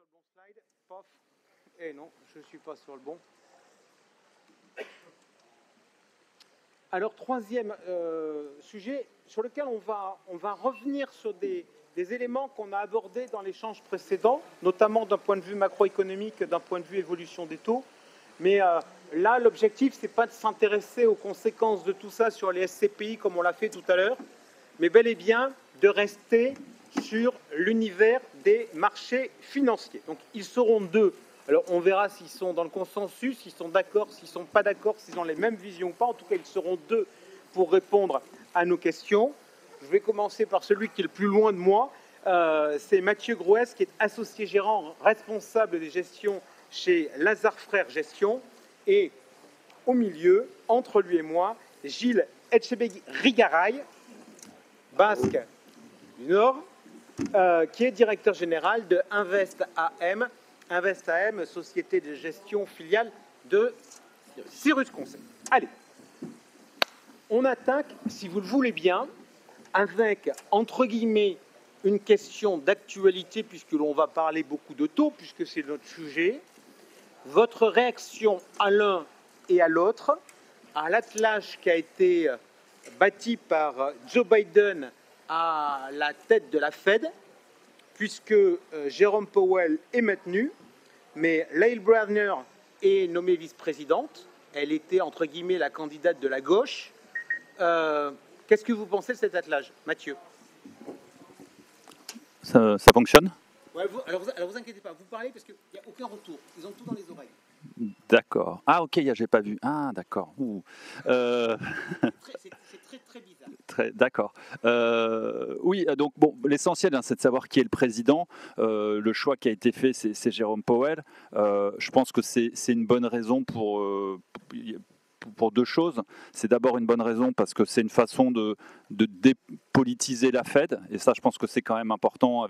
sur le bon slide. Pof. Eh non, je ne suis pas sur le bon. Alors, troisième sujet sur lequel on va revenir sur des éléments qu'on a abordés dans l'échange précédent, notamment d'un point de vue macroéconomique, d'un point de vue évolution des taux. Mais là, l'objectif, ce n'est pas de s'intéresser aux conséquences de tout ça sur les SCPI comme on l'a fait tout à l'heure, mais bel et bien de rester sur l'univers des marchés financiers. Donc, ils seront deux. Alors, on verra s'ils sont dans le consensus, s'ils sont d'accord, s'ils ne sont pas d'accord, s'ils ont les mêmes visions ou pas. En tout cas, ils seront deux pour répondre à nos questions. Je vais commencer par celui qui est le plus loin de moi. C'est Mathieu Grouès, qui est associé gérant responsable des gestions chez Lazare Frères Gestion. Et au milieu, entre lui et moi, Gilles Etchebegui Rigaray, basque du Nord, qui est directeur général de Invest AM. Invest AM, société de gestion filiale de Cyrus Conseil. Allez, on attaque, si vous le voulez bien, avec, entre guillemets, une question d'actualité, puisque l'on va parler beaucoup de taux, puisque c'est notre sujet. Votre réaction à l'un et à l'autre, à l'attelage qui a été bâti par Joe Biden à la tête de la Fed, puisque Jérôme Powell est maintenu, mais Lael Brainerd est nommée vice-présidente. Elle était, entre guillemets, la candidate de la gauche. Qu'est-ce que vous pensez de cet attelage, Mathieu? Ça fonctionne? Ouais, alors vous inquiétez pas, vous parlez parce qu'il n'y a aucun retour. Ils ont tout dans les oreilles. D'accord. Ah ok, j'ai pas vu. Ah d'accord. C'est très bizarre. D'accord. Oui, donc bon, l'essentiel, c'est de savoir qui est le président. Le choix qui a été fait, c'est Jérôme Powell. Je pense que c'est une bonne raison pour deux choses. C'est d'abord une bonne raison parce que c'est une façon de dépolitiser la Fed, et ça je pense que c'est quand même important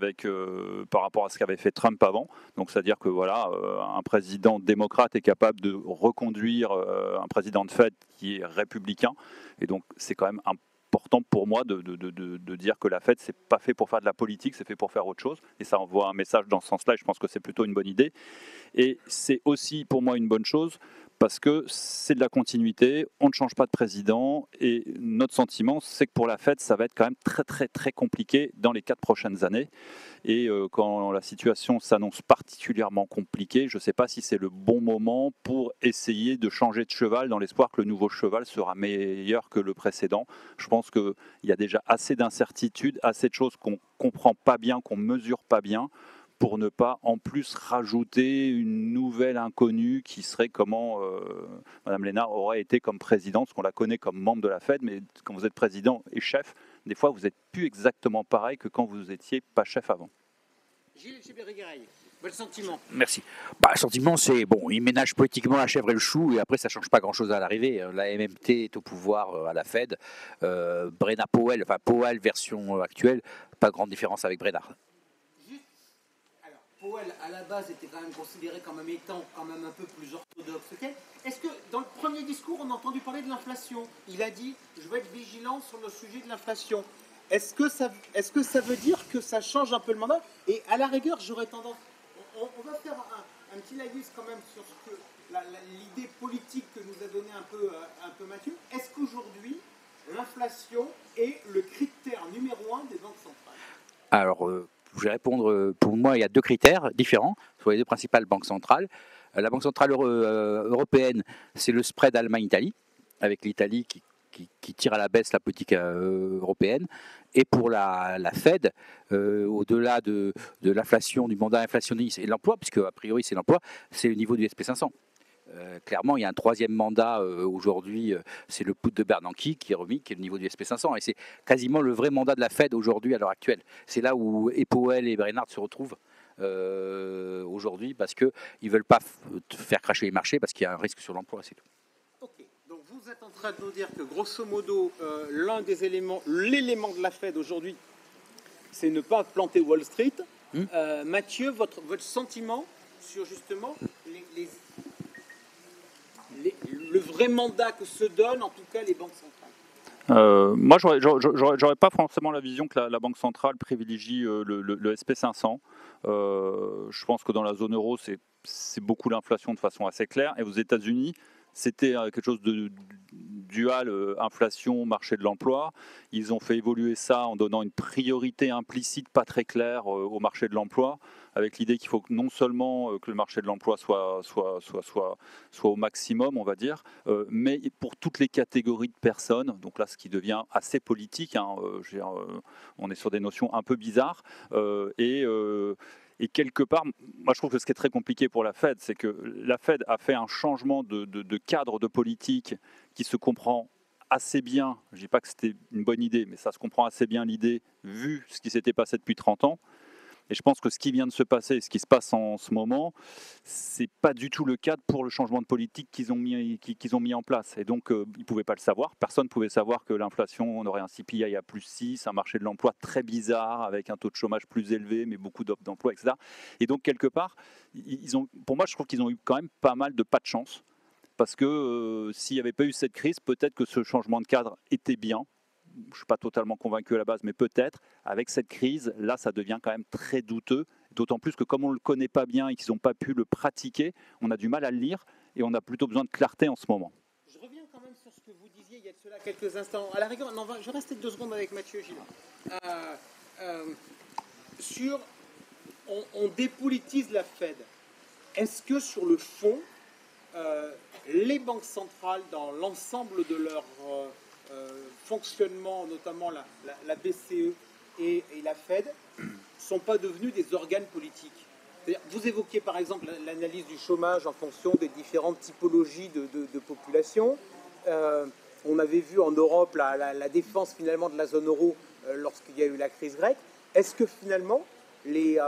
par rapport à ce qu'avait fait Trump avant. Donc c'est-à-dire que voilà, un président démocrate est capable de reconduire un président de Fed qui est républicain, et donc c'est quand même important pour moi de dire que la Fed, c'est pas fait pour faire de la politique, c'est fait pour faire autre chose, et ça envoie un message dans ce sens-là, et je pense que c'est plutôt une bonne idée. Et c'est aussi pour moi une bonne chose parce que c'est de la continuité, on ne change pas de président, et notre sentiment, c'est que pour la Fed, ça va être quand même très très très compliqué dans les 4 prochaines années. Et quand la situation s'annonce particulièrement compliquée, je ne sais pas si c'est le bon moment pour essayer de changer de cheval dans l'espoir que le nouveau cheval sera meilleur que le précédent. Je pense qu'il y a déjà assez d'incertitudes, assez de choses qu'on ne comprend pas bien, qu'on ne mesure pas bien, pour ne pas en plus rajouter une nouvelle inconnue qui serait comment Mme Lénard aurait été comme présidente, parce qu'on la connaît comme membre de la Fed, mais quand vous êtes président et chef, des fois vous n'êtes plus exactement pareil que quand vous n'étiez pas chef avant. Gilles Etchebegui, votre sentiment? Merci. Le sentiment, c'est bon, il ménage politiquement la chèvre et le chou, et après ça change pas grand-chose à l'arrivée. La MMT est au pouvoir à la Fed. Brainard Powell, Powell version actuelle, pas grande différence avec Brainard. Powell, à la base, était quand même considéré comme étant quand même un peu plus orthodoxe. Okay, est-ce que dans le premier discours, on a entendu parler de l'inflation? Il a dit « je vais être vigilant sur le sujet de l'inflation ». Est-ce que ça veut dire que ça change un peu le mandat? Et à la rigueur, j'aurais tendance... On va faire un petit laïus quand même sur ce que l'idée politique que nous a donné un peu Mathieu. Est-ce qu'aujourd'hui, l'inflation est le critère numéro 1 des banques centrales? Alors... je vais répondre, pour moi, il y a 2 critères différents sur les 2 principales banques centrales. La Banque centrale européenne, c'est le spread Allemagne-Italie, avec l'Italie qui tire à la baisse la politique européenne. Et pour la Fed, au-delà de l'inflation, du mandat inflationniste et de l'emploi, puisque a priori c'est l'emploi, c'est le niveau du SP500. Clairement, il y a un 3e mandat aujourd'hui, c'est le put de Bernanke qui est remis, qui est le niveau du SP500. Et c'est quasiment le vrai mandat de la Fed aujourd'hui, à l'heure actuelle. C'est là où Powell et Brainard se retrouvent aujourd'hui, parce qu'ils ne veulent pas faire cracher les marchés, parce qu'il y a un risque sur l'emploi, c'est tout. Ok, donc vous êtes en train de nous dire que grosso modo, l'élément de la Fed aujourd'hui, c'est ne pas planter Wall Street. Mathieu, votre sentiment sur justement le vrai mandat que se donnent en tout cas les banques centrales? Moi, j'aurais pas forcément la vision que la Banque centrale privilégie le SP500. Je pense que dans la zone euro, c'est beaucoup l'inflation de façon assez claire. Et aux États-Unis, c'était quelque chose de dual, inflation, marché de l'emploi. Ils ont fait évoluer ça en donnant une priorité implicite, pas très claire, au marché de l'emploi, avec l'idée qu'il faut non seulement que le marché de l'emploi soit au maximum, on va dire, mais pour toutes les catégories de personnes. Donc là, ce qui devient assez politique, hein, on est sur des notions un peu bizarres. Et quelque part, moi je trouve que ce qui est très compliqué pour la Fed, c'est que la Fed a fait un changement de cadre de politique qui se comprend assez bien. Je ne dis pas que c'était une bonne idée, mais ça se comprend assez bien l'idée, vu ce qui s'était passé depuis 30 ans. Et je pense que ce qui vient de se passer, ce qui se passe en ce moment, c'est pas du tout le cadre pour le changement de politique qu'ils ont mis en place. Et donc, ils ne pouvaient pas le savoir. Personne ne pouvait savoir que l'inflation, on aurait un CPI à plus 6, un marché de l'emploi très bizarre, avec un taux de chômage plus élevé, mais beaucoup d'offres d'emploi, etc. Et donc, quelque part, pour moi, je trouve qu'ils ont eu quand même pas mal de pas de chance. Parce que s'il n'y avait pas eu cette crise, peut-être que ce changement de cadre était bien. Je ne suis pas totalement convaincu à la base, mais peut-être, avec cette crise, là, ça devient quand même très douteux, d'autant plus que comme on ne le connaît pas bien et qu'ils n'ont pas pu le pratiquer, on a du mal à le lire et on a plutôt besoin de clarté en ce moment. Je reviens quand même sur ce que vous disiez il y a de cela quelques instants. À la rigueur, non, je reste 2 secondes avec Mathieu Gillin. On dépolitise la Fed. Est-ce que sur le fond, les banques centrales, dans l'ensemble de leur fonctionnement, notamment la BCE et la Fed, ne sont pas devenus des organes politiques? Vous évoquiez par exemple l'analyse du chômage en fonction des différentes typologies de population. On avait vu en Europe la défense finalement de la zone euro lorsqu'il y a eu la crise grecque. Est-ce que finalement les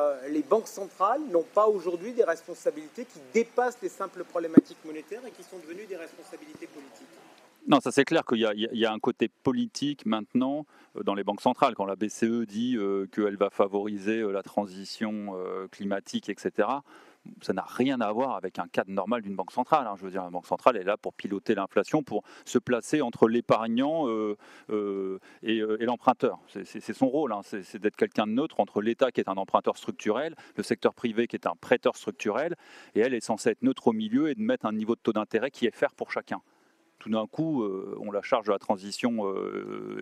banques centrales n'ont pas aujourd'hui des responsabilités qui dépassent les simples problématiques monétaires et qui sont devenues des responsabilités politiques? Non, ça c'est clair qu'il y a un côté politique maintenant dans les banques centrales. Quand la BCE dit qu'elle va favoriser la transition climatique, etc., ça n'a rien à voir avec un cadre normal d'une banque centrale. Je veux dire, la banque centrale est là pour piloter l'inflation, pour se placer entre l'épargnant et l'emprunteur. C'est son rôle, c'est d'être quelqu'un de neutre entre l'État qui est un emprunteur structurel, le secteur privé qui est un prêteur structurel, et elle est censée être neutre au milieu et de mettre un niveau de taux d'intérêt qui est fair pour chacun. Tout d'un coup, on la charge de la transition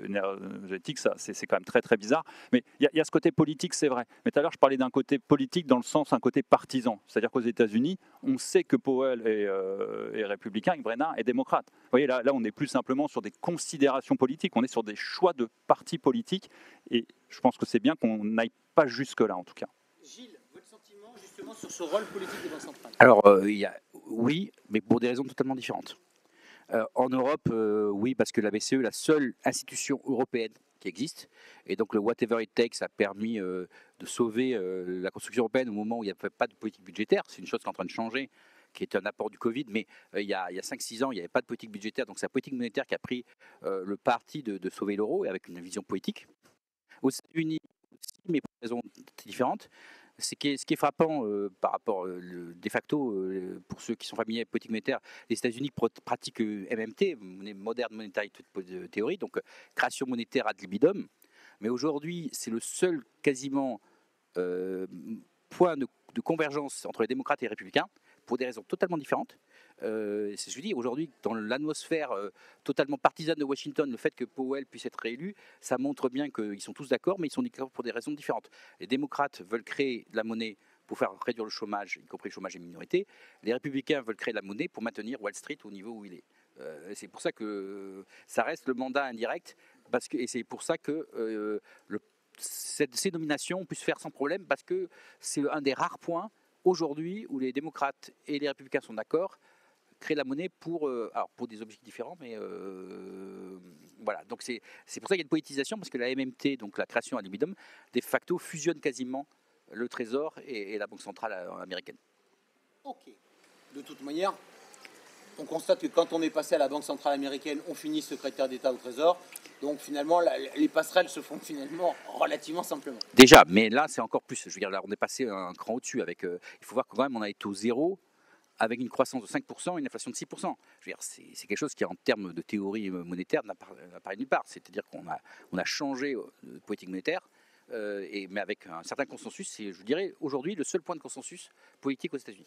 énergétique, c'est quand même très très bizarre. Mais il y a ce côté politique, c'est vrai. Mais tout à l'heure, je parlais d'un côté politique dans le sens un côté partisan. C'est-à-dire qu'aux États-Unis, on sait que Powell est républicain, et Brennan est démocrate. Vous voyez, là, on n'est plus simplement sur des considérations politiques, on est sur des choix de partis politiques. Et je pense que c'est bien qu'on n'aille pas jusque-là, en tout cas. Gilles, votre sentiment justement sur ce rôle politique des banques centrales? Alors, oui, mais pour des raisons totalement différentes. En Europe, oui, parce que la BCE est la seule institution européenne qui existe. Et donc le Whatever It Takes a permis de sauver la construction européenne au moment où il n'y avait pas de politique budgétaire. C'est une chose qui est en train de changer, qui est un apport du Covid. Mais il y a 5-6 ans, il n'y avait pas de politique budgétaire. Donc c'est la politique monétaire qui a pris le parti de sauver l'euro, et avec une vision politique. Aux États-Unis aussi, mais pour des raisons différentes. Ce qui est frappant par rapport de facto, pour ceux qui sont familiers avec la politique monétaire, les États-Unis pratiquent MMT, Modern Monetary Theory, donc création monétaire ad libitum. Mais aujourd'hui, c'est le seul quasiment point de convergence entre les démocrates et les républicains, pour des raisons totalement différentes. C'est ce que je dis, aujourd'hui, dans l'atmosphère totalement partisane de Washington, le fait que Powell puisse être réélu, ça montre bien qu'ils sont tous d'accord, mais ils sont d'accord pour des raisons différentes. Les démocrates veulent créer de la monnaie pour faire réduire le chômage, y compris le chômage des minorités. Les républicains veulent créer de la monnaie pour maintenir Wall Street au niveau où il est. C'est pour ça que ça reste le mandat indirect, et c'est pour ça que ces nominations puissent se faire sans problème, parce que c'est un des rares points aujourd'hui où les démocrates et les républicains sont d'accord, créer la monnaie pour des objectifs différents, mais voilà. Donc c'est pour ça qu'il y a une politisation, parce que la MMT, donc la création ad libitum, de facto fusionne quasiment le Trésor et la Banque centrale américaine. Ok. De toute manière, on constate que quand on est passé à la Banque centrale américaine, on finit secrétaire d'État au Trésor. Donc finalement, les passerelles se font finalement relativement simplement. Déjà, mais là c'est encore plus. Je veux dire, là on est passé un cran au-dessus. Il faut voir que quand même on a été au zéro avec une croissance de 5% et une inflation de 6%. Je veux dire, c'est quelque chose qui, en termes de théorie monétaire, n'apparaît nulle part. C'est-à-dire qu'on a changé de politique monétaire, mais avec un certain consensus. C'est, je dirais, aujourd'hui le seul point de consensus politique aux États-Unis.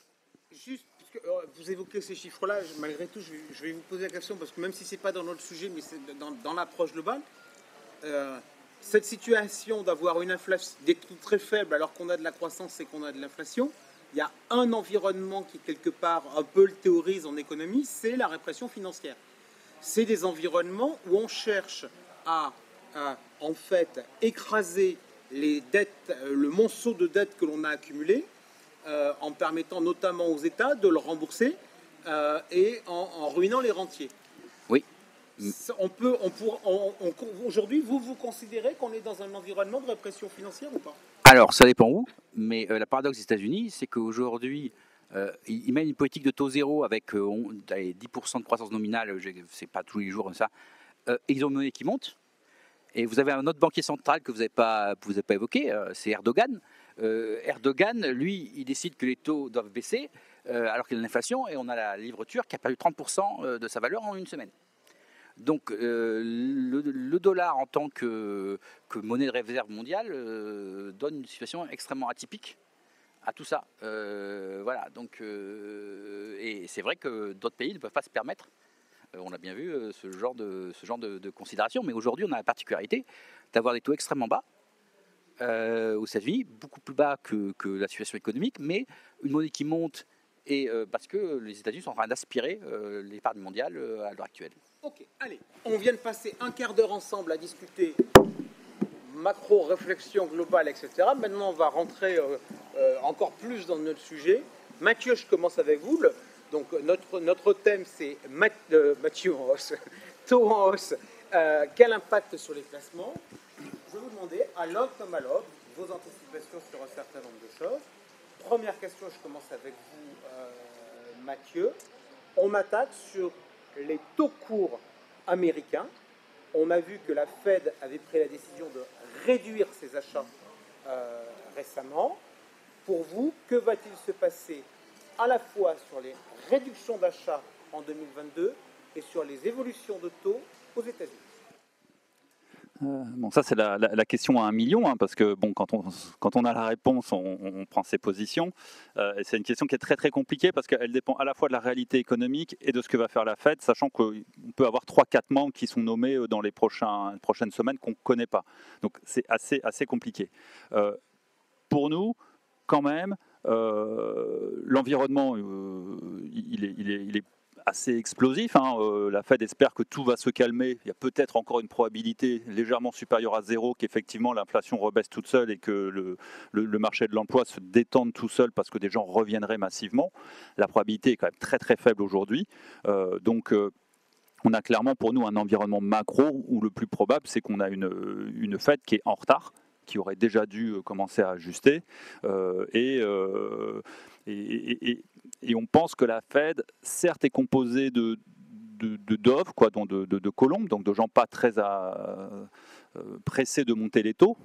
Juste, parce que vous évoquez ces chiffres-là, malgré tout, je vais vous poser la question, parce que même si ce n'est pas dans notre sujet, mais c'est dans l'approche globale, cette situation d'avoir une inflation, des taux très faibles alors qu'on a de la croissance et qu'on a de l'inflation, il y a un environnement qui, quelque part, un peu le théorise en économie, c'est la répression financière. C'est des environnements où on cherche à en fait, écraser les dettes, le monceau de dettes que l'on a accumulé, en permettant notamment aux États de le rembourser et en ruinant les rentiers. Oui. Aujourd'hui, vous considérez qu'on est dans un environnement de répression financière ou pas? Alors, ça dépend où, mais la paradoxe des États-Unis, c'est qu'aujourd'hui, ils mènent une politique de taux zéro avec 10% de croissance nominale, c'est pas tous les jours comme ça, et ils ont une monnaie qui monte. Et vous avez un autre banquier central que vous n'avez pas évoqué, c'est Erdogan. Erdogan, lui, il décide que les taux doivent baisser, alors qu'il y a l'inflation, et on a la livre turque qui a perdu 30% de sa valeur en une semaine. Donc le dollar en tant que monnaie de réserve mondiale donne une situation extrêmement atypique à tout ça. Voilà, donc, et c'est vrai que d'autres pays ne peuvent pas se permettre. On a bien vu ce genre de considération, mais aujourd'hui on a la particularité d'avoir des taux extrêmement bas aux États-Unis, beaucoup plus bas que la situation économique, mais une monnaie qui monte, et parce que les États-Unis sont en train d'aspirer l'épargne mondiale à l'heure actuelle. Ok, allez, on vient de passer un quart d'heure ensemble à discuter macro-réflexion globale, etc. Maintenant, on va rentrer encore plus dans notre sujet. Mathieu, je commence avec vous. Donc, notre thème, c'est Mathieu en hausse, taux en hausse. Quel impact sur les placements? Je vais vous demander, à l'ordre comme à l'ordre, vos anticipations sur un certain nombre de choses. Première question, je commence avec vous, Mathieu. On attaque sur les taux courts américains. On a vu que la Fed avait pris la décision de réduire ses achats récemment. Pour vous, que va-t-il se passer à la fois sur les réductions d'achats en 2022 et sur les évolutions de taux aux États-Unis? Bon, ça c'est la question à 1 million, hein, parce que bon, quand on a la réponse, on prend ses positions. Et c'est une question qui est très très compliquée parce qu'elle dépend à la fois de la réalité économique et de ce que va faire la Fed, sachant qu'on peut avoir 3-4 membres qui sont nommés dans les prochaines semaines qu'on ne connaît pas. Donc c'est assez compliqué. Pour nous, quand même, l'environnement, il est assez explosif. Hein. La Fed espère que tout va se calmer. Il y a peut-être encore une probabilité légèrement supérieure à zéro qu'effectivement l'inflation rebaisse toute seule et que le marché de l'emploi se détende tout seul parce que des gens reviendraient massivement. La probabilité est quand même très très faible aujourd'hui. Donc on a clairement pour nous un environnement macro où le plus probable c'est qu'on a une Fed qui est en retard, qui aurait déjà dû commencer à ajuster. Et on pense que la Fed, certes, est composée de doves, quoi, donc de colombes, donc de gens pas très pressés de monter les taux.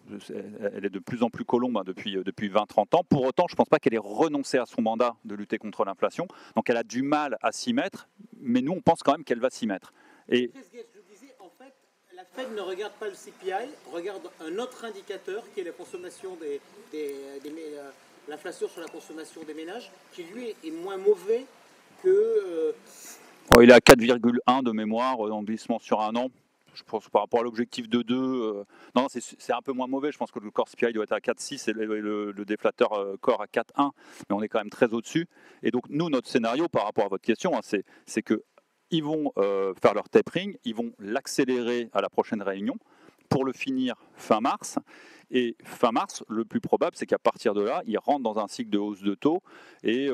Elle est de plus en plus colombe, hein, depuis 20-30 ans. Pour autant, je ne pense pas qu'elle ait renoncé à son mandat de lutter contre l'inflation. Donc elle a du mal à s'y mettre, mais nous, on pense quand même qu'elle va s'y mettre. Et la Fed ne regarde pas le CPI, regarde un autre indicateur qui est la consommation l'inflation sur la consommation des ménages, qui lui est moins mauvais que... il est à 4,1 de mémoire en glissement sur un an. Je pense par rapport à l'objectif de 2, non, c'est un peu moins mauvais. Je pense que le core CPI doit être à 4,6 et le déflateur core à 4,1, mais on est quand même très au-dessus. Et donc nous, notre scénario par rapport à votre question, hein, c'est que ils vont faire leur tapering, ils vont l'accélérer à la prochaine réunion pour le finir fin mars. Et fin mars, le plus probable, c'est qu'à partir de là, ils rentrent dans un cycle de hausse de taux. Et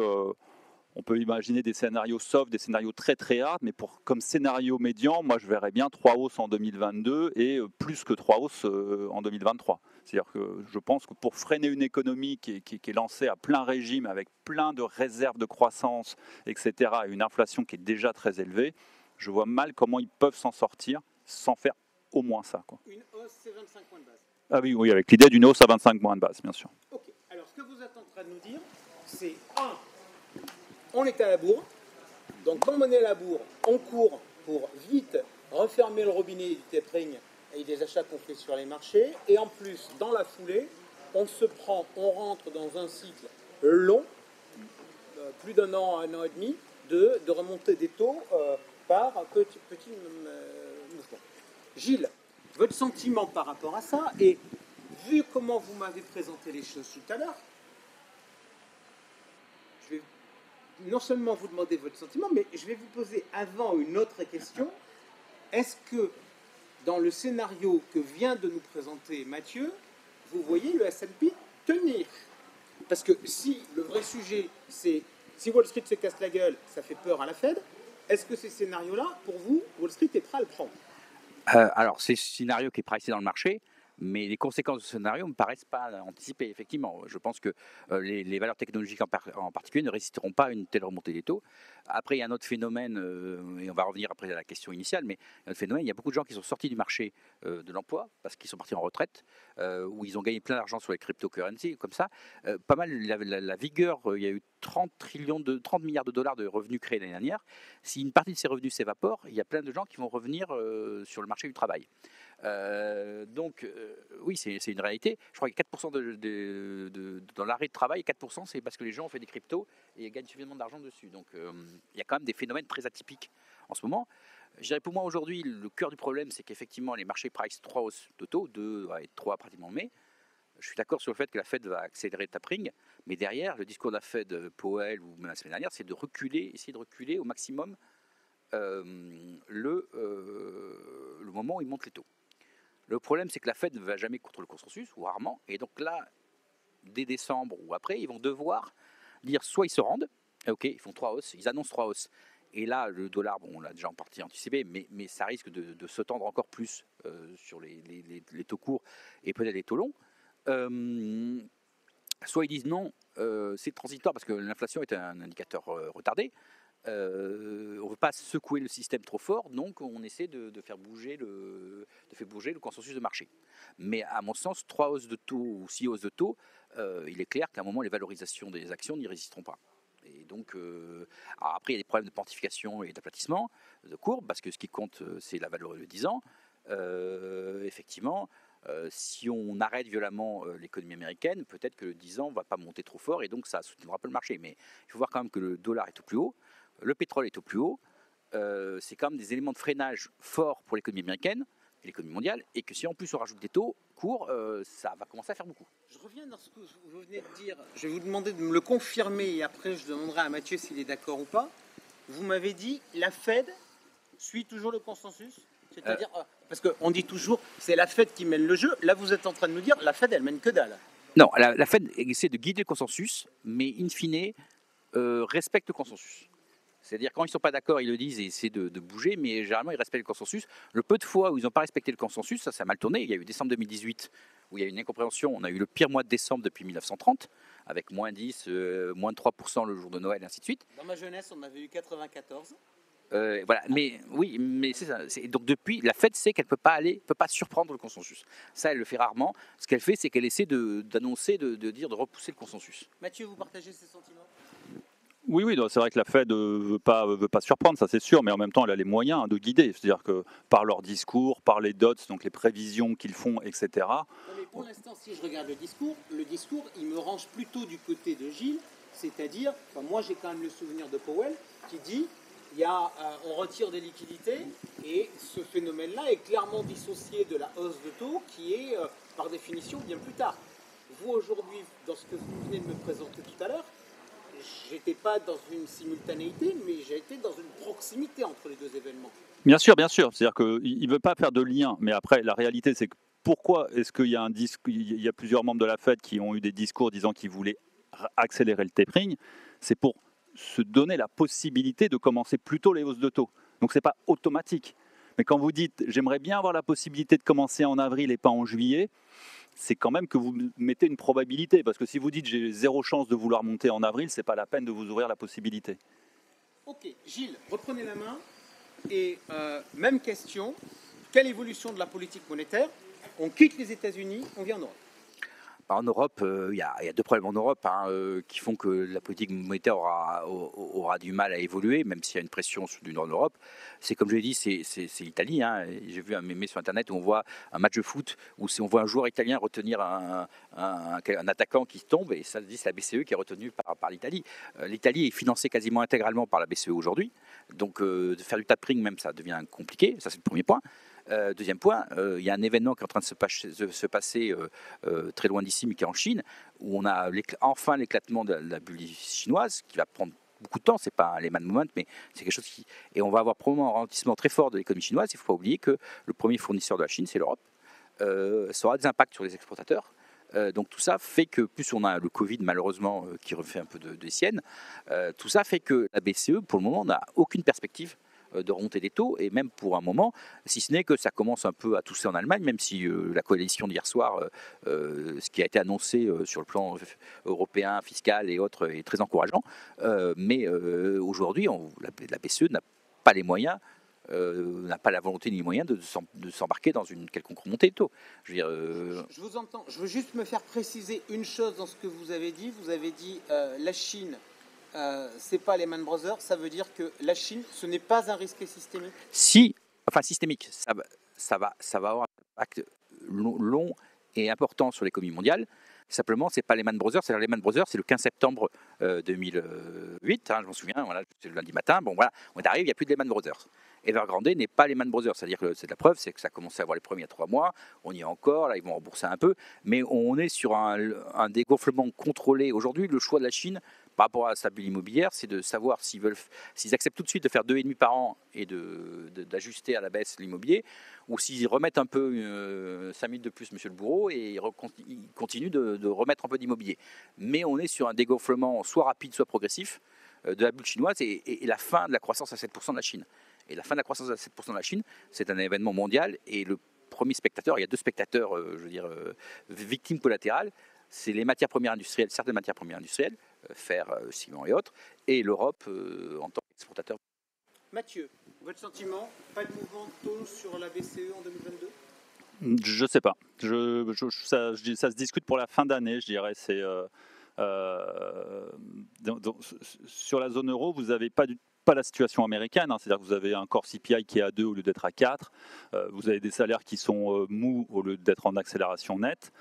on peut imaginer des scénarios soft, des scénarios très très hard, mais comme scénario médian, moi je verrais bien 3 hausses en 2022 et plus que 3 hausses en 2023. C'est-à-dire que je pense que pour freiner une économie qui est lancée à plein régime, avec plein de réserves de croissance, etc., et une inflation qui est déjà très élevée, je vois mal comment ils peuvent s'en sortir sans faire au moins ça, quoi. Une hausse, c'est 25 points de base. Ah oui, avec l'idée d'une hausse à 25 points de base, bien sûr. Ok, alors ce que vous êtes en train de nous dire, c'est on est à la bourre. Donc, comme on est à la bourre, on court pour vite refermer le robinet du tapering et des achats qu'on fait sur les marchés. Et en plus, dans la foulée, on rentre dans un cycle long, plus d'un an, un an et demi, de remontée des taux par petit mouvement. Gilles, votre sentiment par rapport à ça, et vu comment vous m'avez présenté les choses tout à l'heure, je vais non seulement vous demander votre sentiment, mais je vais vous poser avant une autre question. Est-ce que dans le scénario que vient de nous présenter Mathieu, vous voyez le S&P tenir? Parce que si le vrai sujet, c'est si Wall Street se casse la gueule, ça fait peur à la Fed, est-ce que ces scénarios-là, pour vous, Wall Street est prêt à le prendre? Alors, c'est ce scénario qui est pricé dans le marché, mais les conséquences de ce scénario ne me paraissent pas anticipées, effectivement. Je pense que les valeurs technologiques en particulier ne résisteront pas à une telle remontée des taux. Après, il y a un autre phénomène, et on va revenir après à la question initiale, mais il y a un autre phénomène, il y a beaucoup de gens qui sont sortis du marché de l'emploi parce qu'ils sont partis en retraite, où ils ont gagné plein d'argent sur les cryptocurrencies, comme ça. Pas mal, la vigueur, il y a eu 30 milliards de dollars de revenus créés l'année dernière. Si une partie de ces revenus s'évapore, il y a plein de gens qui vont revenir sur le marché du travail. Donc, oui, c'est une réalité. Je crois que 4% dans l'arrêt de travail, 4% c'est parce que les gens ont fait des cryptos et gagnent suffisamment d'argent dessus. Donc, il y a quand même des phénomènes très atypiques en ce moment. Je dirais pour moi aujourd'hui, le cœur du problème, c'est qu'effectivement, les marchés price 3 hausses de taux, 2 et 3 pratiquement en mai. Je suis d'accord sur le fait que la Fed va accélérer le tapering, mais derrière, le discours de la Fed, Powell ou même la semaine dernière, c'est essayer de reculer au maximum le moment où ils montent les taux. Le problème, c'est que la Fed ne va jamais contre le consensus, ou rarement, et donc là, dès décembre ou après, ils vont devoir dire soit ils se rendent, ok, ils font 3 hausses, ils annoncent 3 hausses, et là, le dollar, bon, on l'a déjà en partie anticipé, mais ça risque de se tendre encore plus sur les taux courts et peut-être les taux longs. Soit ils disent non, c'est transitoire parce que l'inflation est un indicateur retardé. On ne veut pas secouer le système trop fort, donc on essaie de faire bouger le consensus de marché. Mais à mon sens, 3 hausses de taux ou 6 hausses de taux, il est clair qu'à un moment, les valorisations des actions n'y résisteront pas. Et donc, alors après, il y a des problèmes de quantification et d'aplatissement de courbe, parce que ce qui compte, c'est la valeur de 10 ans. Effectivement, si on arrête violemment l'économie américaine, peut-être que le 10 ans ne va pas monter trop fort, et donc ça soutiendra un peu le marché. Mais il faut voir quand même que le dollar est au plus haut, le pétrole est au plus haut, c'est quand même des éléments de freinage forts pour l'économie américaine et l'économie mondiale, et que si en plus on rajoute des taux courts, ça va commencer à faire beaucoup. Je reviens dans ce que vous venez de dire. Je vais vous demander de me le confirmer et après je demanderai à Mathieu s'il est d'accord ou pas. Vous m'avez dit la Fed suit toujours le consensus, c'est-à-dire parce qu'on dit toujours c'est la Fed qui mène le jeu. Là vous êtes en train de nous dire la Fed elle mène que dalle. Non, la Fed essaie de guider le consensus, mais in fine respecte le consensus. C'est-à-dire quand ils ne sont pas d'accord, ils le disent et essaient de bouger, mais généralement ils respectent le consensus. Le peu de fois où ils n'ont pas respecté le consensus, ça a mal tourné. Il y a eu décembre 2018 où il y a eu une incompréhension. On a eu le pire mois de décembre depuis 1930, avec moins 10, moins de 3% le jour de Noël, et ainsi de suite. Dans ma jeunesse, on avait eu 94. Voilà, mais oui, mais c'est ça. Donc depuis, la Fed sait qu'elle peut pas surprendre le consensus. Ça, elle le fait rarement. Ce qu'elle fait, c'est qu'elle essaie d'annoncer, de repousser le consensus. Mathieu, vous partagez ces sentiments? Oui, c'est vrai que la Fed veut pas surprendre, ça c'est sûr, mais en même temps elle a les moyens de guider, c'est-à-dire que par leur discours, par les dots, donc les prévisions qu'ils font, etc. Non, mais pour l'instant, si je regarde le discours, il me range plutôt du côté de Gilles, c'est-à-dire, moi j'ai quand même le souvenir de Powell qui dit on retire des liquidités et ce phénomène-là est clairement dissocié de la hausse de taux qui est par définition bien plus tard. Vous aujourd'hui, dans ce que vous venez de me présenter tout à l'heure, j'étais pas dans une simultanéité, mais j'ai été dans une proximité entre les deux événements. Bien sûr. C'est-à-dire qu'il ne veut pas faire de lien, mais après, la réalité, c'est que pourquoi est-ce qu'il y a il y a plusieurs membres de la Fed qui ont eu des discours disant qu'ils voulaient accélérer le tapering? C'est pour se donner la possibilité de commencer plus tôt les hausses de taux. Donc, ce n'est pas automatique. Mais quand vous dites « j'aimerais bien avoir la possibilité de commencer en avril et pas en juillet », c'est quand même que vous mettez une probabilité. Parce que si vous dites j'ai zéro chance de vouloir monter en avril, ce n'est pas la peine de vous ouvrir la possibilité. Ok, Gilles, reprenez la main. Et même question, quelle évolution de la politique monétaire? On quitte les États-Unis, on vient en Europe. En Europe, il y a deux problèmes en Europe qui font que la politique monétaire aura du mal à évoluer, même s'il y a une pression du nord de l'Europe. C'est comme je l'ai dit, c'est l'Italie. J'ai vu un mémé sur Internet où on voit un match de foot où on voit un joueur italien retenir un attaquant qui tombe, et ça dit c'est la BCE qui est retenue par l'Italie. L'Italie est financée quasiment intégralement par la BCE aujourd'hui, donc de faire du tapering même, ça devient compliqué. Ça, c'est le premier point. Deuxième point, il y a un événement qui est en train de se passer très loin d'ici, mais qui est en Chine, où on a enfin l'éclatement de la bulle chinoise, qui va prendre beaucoup de temps. C'est pas un Lehman Moment, mais c'est quelque chose qui... Et on va avoir probablement un ralentissement très fort de l'économie chinoise. Il ne faut pas oublier que le premier fournisseur de la Chine, c'est l'Europe. Ça aura des impacts sur les exportateurs. Donc tout ça fait que, plus on a le Covid malheureusement qui refait un peu des siennes, tout ça fait que la BCE, pour le moment, n'a aucune perspective de remontée des taux, et même pour un moment, si ce n'est que ça commence un peu à tousser en Allemagne, même si la coalition d'hier soir, ce qui a été annoncé sur le plan européen, fiscal et autres, est très encourageant. Mais aujourd'hui, la BCE n'a pas les moyens, n'a pas la volonté ni les moyens de s'embarquer dans une quelconque remontée de taux. Je veux dire, je vous entends. Je veux juste me faire préciser une chose dans ce que vous avez dit. Vous avez dit la Chine, c'est pas Lehman Brothers. Ça veut dire que la Chine, ce n'est pas un risque systémique. Systémique. Ça va avoir un impact long et important sur l'économie mondiale. Simplement, c'est pas Lehman Brothers. C'est Lehman Brothers, c'est le 15 septembre 2008. Je m'en souviens. Voilà, c'est le lundi matin. Bon, voilà, on arrive. Il n'y a plus de Lehman Brothers. Evergrande n'est pas Lehman Brothers, c'est-à-dire que c'est de la preuve, c'est que ça a commencé à avoir les premiers il y a 3 mois, on y est encore, là ils vont rembourser un peu, mais on est sur un dégonflement contrôlé. Aujourd'hui, le choix de la Chine par rapport à sa bulle immobilière, c'est de savoir s'ils acceptent tout de suite de faire 2,5 par an et d'ajuster à la baisse l'immobilier, ou s'ils remettent un peu 5 minutes de plus, monsieur le bourreau, et ils continuent de remettre un peu d'immobilier. Mais on est sur un dégonflement soit rapide, soit progressif de la bulle chinoise et la fin de la croissance à 7% de la Chine. Et la fin de la croissance à 7% de la Chine, c'est un événement mondial. Et le premier spectateur, il y a deux spectateurs, victimes collatérales, c'est les matières premières industrielles, certaines matières premières industrielles, fer, ciment et autres, et l'Europe en tant qu'exportateur. Mathieu, votre sentiment, pas de mouvement de taux sur la BCE en 2022 ? Je ne sais pas. Ça se discute pour la fin d'année, je dirais. Sur la zone euro, vous n'avez pas la situation américaine, c'est-à-dire que vous avez un core CPI qui est à 2 au lieu d'être à 4, vous avez des salaires qui sont mous au lieu d'être en accélération nette.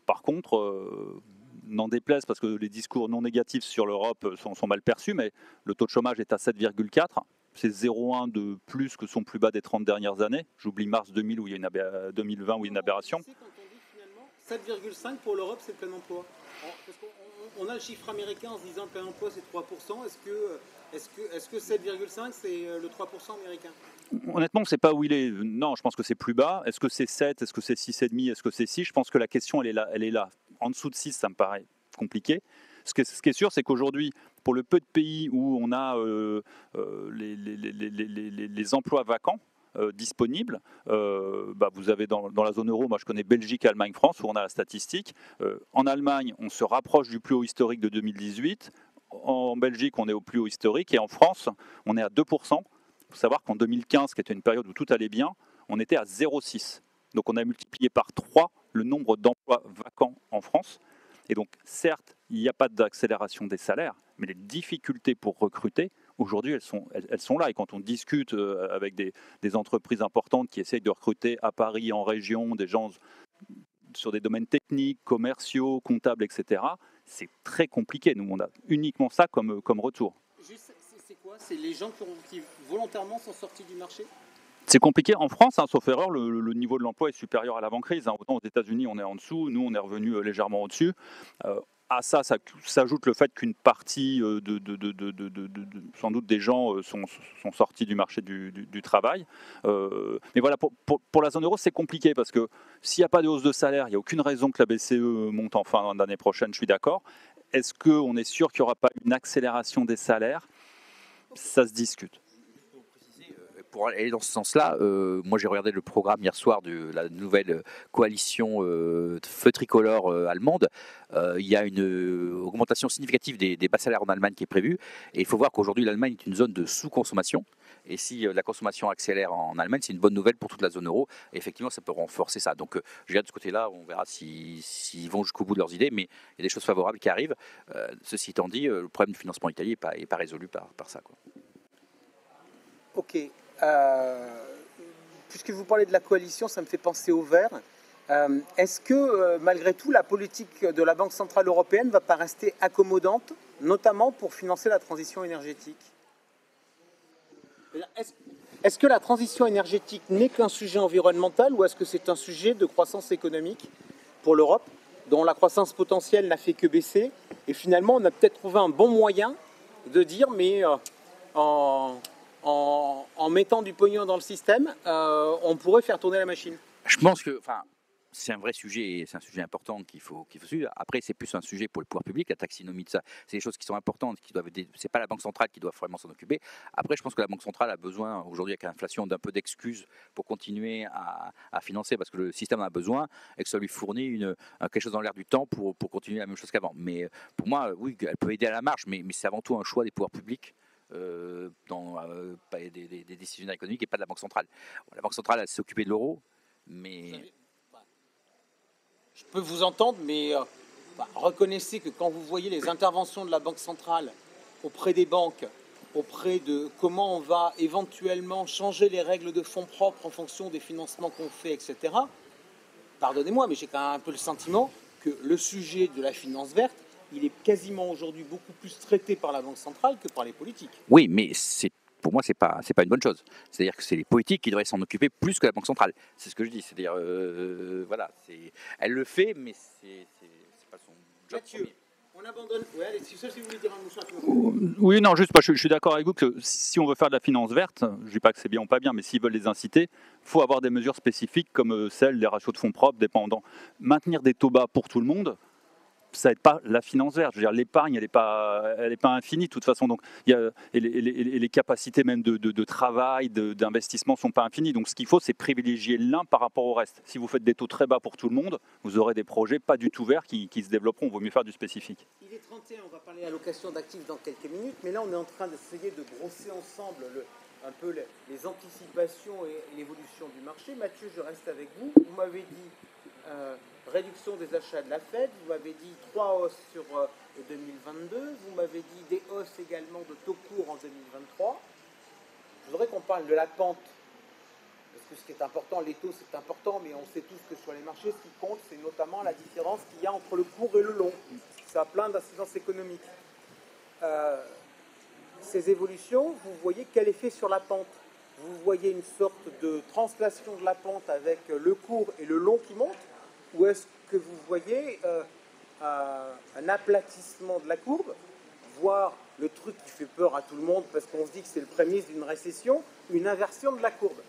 Par contre, n'en déplaise, parce que les discours non négatifs sur l'Europe sont mal perçus, mais le taux de chômage est à 7,4, c'est 0,1 de plus que son plus bas des 30 dernières années. J'oublie mars 2000 où il y a 2020 où il y a une aberration. Quand on dit finalement 7,5 pour l'Europe, c'est le plein emploi. Parce qu'on a le chiffre américain en se disant le plein emploi c'est 3%. Est-ce que 7,5 c'est le 3% américain ? Honnêtement, on ne sait pas où il est. Non, je pense que c'est plus bas. Est-ce que c'est 7 ? Est-ce que c'est 6,5 ? Est-ce que c'est 6 ? Je pense que la question, elle est là. En dessous de 6, ça me paraît compliqué. Ce qui est sûr, c'est qu'aujourd'hui, pour le peu de pays où on a les emplois vacants disponibles, vous avez dans la zone euro, moi je connais Belgique, Allemagne, France, où on a la statistique. En Allemagne, on se rapproche du plus haut historique de 2018. En Belgique, on est au plus haut historique. Et en France, on est à 2%. Il faut savoir qu'en 2015, qui était une période où tout allait bien, on était à 0,6. Donc on a multiplié par 3 le nombre d'emplois vacants en France. Et donc, certes, il n'y a pas d'accélération des salaires, mais les difficultés pour recruter, aujourd'hui, elles sont là. Et quand on discute avec des entreprises importantes qui essayent de recruter à Paris, en région, des gens sur des domaines techniques, commerciaux, comptables, etc., c'est très compliqué. Nous, on a uniquement ça comme retour. Juste, c'est quoi ? C'est les gens qui volontairement sont sortis du marché ? C'est compliqué. En France, sauf erreur, le niveau de l'emploi est supérieur à l'avant-crise. Autant aux États-Unis, on est en dessous. Nous, on est revenu légèrement au-dessus. À ça s'ajoute le fait qu'une partie sans doute des gens sont sortis du marché du travail. Mais voilà, pour la zone euro, c'est compliqué parce que s'il n'y a pas de hausse de salaire, il n'y a aucune raison que la BCE monte en fin d'année prochaine, je suis d'accord. Est-ce qu'on est sûr qu'il n'y aura pas une accélération des salaires ? Ça se discute. Pour aller dans ce sens-là, moi j'ai regardé le programme hier soir de la nouvelle coalition feu tricolore allemande. Il y a une augmentation significative des bas salaires en Allemagne qui est prévue. Et il faut voir qu'aujourd'hui l'Allemagne est une zone de sous-consommation. Et si la consommation accélère en Allemagne, c'est une bonne nouvelle pour toute la zone euro. Et effectivement, ça peut renforcer ça. Donc, je dirais de ce côté-là, on verra s'ils vont jusqu'au bout de leurs idées, mais il y a des choses favorables qui arrivent. Ceci étant dit, le problème du financement italien n'est pas résolu par ça, quoi. Ok. Puisque vous parlez de la coalition, ça me fait penser au Verts. Est-ce que, malgré tout, la politique de la Banque Centrale Européenne ne va pas rester accommodante, notamment pour financer la transition énergétique ? Est-ce que la transition énergétique n'est qu'un sujet environnemental ou est-ce que c'est un sujet de croissance économique pour l'Europe, dont la croissance potentielle n'a fait que baisser? Et finalement, on a peut-être trouvé un bon moyen de dire, mais en mettant du pognon dans le système, on pourrait faire tourner la machine. Je pense que, c'est un vrai sujet, c'est un sujet important qu'il faut suivre. Après, c'est plus un sujet pour le pouvoir public, la taxinomie de ça. C'est des choses qui sont importantes, c'est pas la Banque centrale qui doit vraiment s'en occuper. Après, je pense que la Banque centrale a besoin, aujourd'hui avec l'inflation, d'un peu d'excuses pour continuer à financer, parce que le système en a besoin et que ça lui fournit quelque chose dans l'air du temps pour continuer la même chose qu'avant. Mais pour moi, oui, elle peut aider à la marge, mais c'est avant tout un choix des pouvoirs publics. Des décisionnaires économiques et pas de la Banque centrale. La Banque centrale, elle s'est occupée de l'euro, mais... Je peux vous entendre, mais reconnaissez que quand vous voyez les interventions de la Banque centrale auprès des banques, auprès de comment on va éventuellement changer les règles de fonds propres en fonction des financements qu'on fait, etc., pardonnez-moi, mais j'ai quand même un peu le sentiment que le sujet de la finance verte, il est quasiment aujourd'hui beaucoup plus traité par la Banque centrale que par les politiques. Oui, mais pour moi, c'est pas une bonne chose. C'est-à-dire que c'est les politiques qui devraient s'en occuper plus que la Banque centrale. C'est ce que je dis. C'est-à-dire, elle le fait, mais c'est pas son job. Mathieu, on abandonne. Oui, allez, si vous voulez dire un mot sur la Oui, non, juste, je suis d'accord avec vous que si on veut faire de la finance verte, je ne dis pas que c'est bien ou pas bien, mais s'ils veulent les inciter, il faut avoir des mesures spécifiques comme celles des ratios de fonds propres dépendants. Maintenir des taux bas pour tout le monde, ça n'aide pas la finance verte. Je veux dire, l'épargne, elle n'est pas infinie de toute façon. Donc, les capacités même de travail, d'investissement ne sont pas infinies. Donc, ce qu'il faut, c'est privilégier l'un par rapport au reste. Si vous faites des taux très bas pour tout le monde, vous aurez des projets pas du tout verts qui se développeront. Il vaut mieux faire du spécifique. Il est 31, on va parler allocation d'actifs dans quelques minutes. Mais là, on est en train d'essayer de brosser ensemble un peu les anticipations et l'évolution du marché. Mathieu, je reste avec vous. Vous m'avez dit... réduction des achats de la Fed, vous m'avez dit 3 hausses sur 2022, vous m'avez dit des hausses également de taux court en 2023. Je voudrais qu'on parle de la pente, parce que ce qui est important, les taux c'est important, mais on sait tous que sur les marchés, ce qui compte, c'est notamment la différence qu'il y a entre le court et le long. Ça a plein d'incidences économiques. Ces évolutions, vous voyez quel effet sur la pente? Vous voyez une sorte de translation de la pente avec le court et le long qui montent? Ou est-ce que vous voyez un aplatissement de la courbe, voire le truc qui fait peur à tout le monde parce qu'on se dit que c'est le prémisse d'une récession, une inversion de la courbe?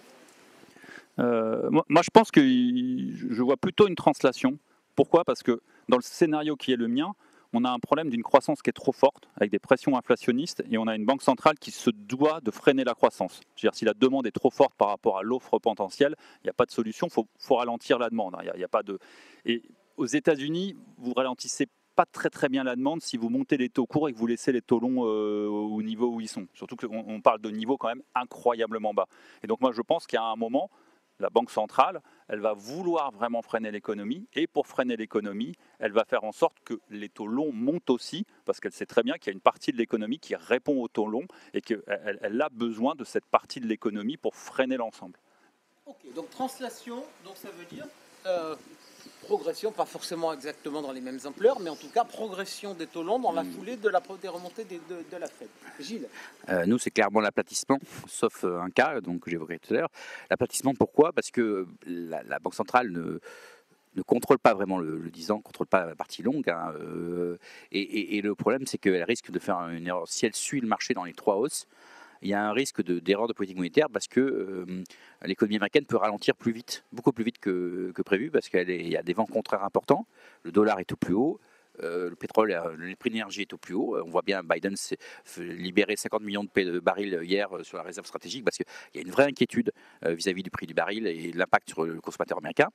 Moi, je pense que je vois plutôt une translation. Pourquoi? Parce que dans le scénario qui est le mien, on a un problème d'une croissance qui est trop forte, avec des pressions inflationnistes, et on a une banque centrale qui se doit de freiner la croissance. Je veux dire, si la demande est trop forte par rapport à l'offre potentielle, il n'y a pas de solution, il faut ralentir la demande. Il y a pas de... Et aux États-Unis, vous ralentissez pas très très bien la demande si vous montez les taux courts et que vous laissez les taux longs au niveau où ils sont. Surtout qu'on parle de niveaux quand même incroyablement bas. Et donc moi je pense qu'à un moment, la Banque centrale, elle va vouloir vraiment freiner l'économie, et pour freiner l'économie, elle va faire en sorte que les taux longs montent aussi, parce qu'elle sait très bien qu'il y a une partie de l'économie qui répond aux taux longs, et qu'elle a besoin de cette partie de l'économie pour freiner l'ensemble. Ok, donc translation, donc ça veut dire progression, pas forcément exactement dans les mêmes ampleurs, mais en tout cas progression des taux longs dans la foulée des remontées de la Fed. Gilles? Nous, c'est clairement l'aplatissement, sauf un cas donc, que j'évoquais tout à l'heure. L'aplatissement, pourquoi? Parce que la Banque centrale ne contrôle pas vraiment le 10 ans, ne contrôle pas la partie longue. Et le problème, c'est qu'elle risque de faire une erreur. Si elle suit le marché dans les 3 hausses, il y a un risque d'erreur de politique monétaire parce que l'économie américaine peut ralentir plus vite, beaucoup plus vite que prévu, parce qu'il y a des vents contraires importants. Le dollar est au plus haut, le pétrole, le prix de l'énergie est au plus haut. On voit bien Biden libérer 50 millions de barils hier sur la réserve stratégique, parce qu'il y a une vraie inquiétude vis-à-vis du prix du baril et de l'impact sur le consommateur américain.